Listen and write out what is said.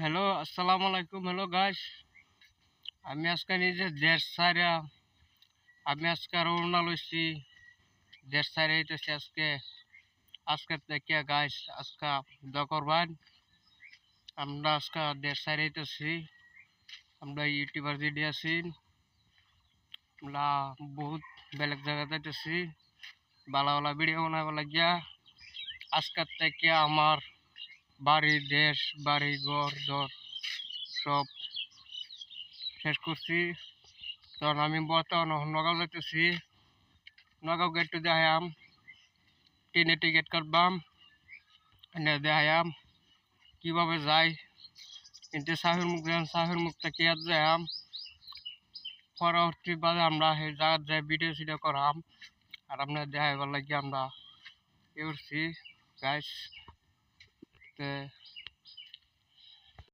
Hello, আসসালামু আলাইকুম। Hello guys, আমি আজকে নিজে দেশ ছাইরা আমি আজকে রওনা লইছি। দেশ ছাইরা হইতেছি আজকে থেকে গাইস আজকে করবান। আমরা আজকে দেশ ছাইরা হইতেছি। আমরা ইউটিউবার যেটি আছি, আমরা বহুত বেলেগ জায়গা যাইতেছি। ভালো ভালো ভিডিও বানাবার লাগিয়া আজকের থেকে আমার বাড়ি দেশ বাড়ি ঘর দর সব শেষ করছি। তখন আমি বর্তমানে নগাঁও যাইতেছি। নগাঁও গেট টু দেখাম, ট্রেনে টিকিট কাটবাম, এনে দেখাম কীভাবে যাই। কিন্তু সাহের মুখ থেকে যাইম পরবর্তী বাদে আমরা সেই জায়গার যাই ভিডিও সিডিও করাম। আর আপনার দেখাইবার লাগে আমরা এ করছি গাইস।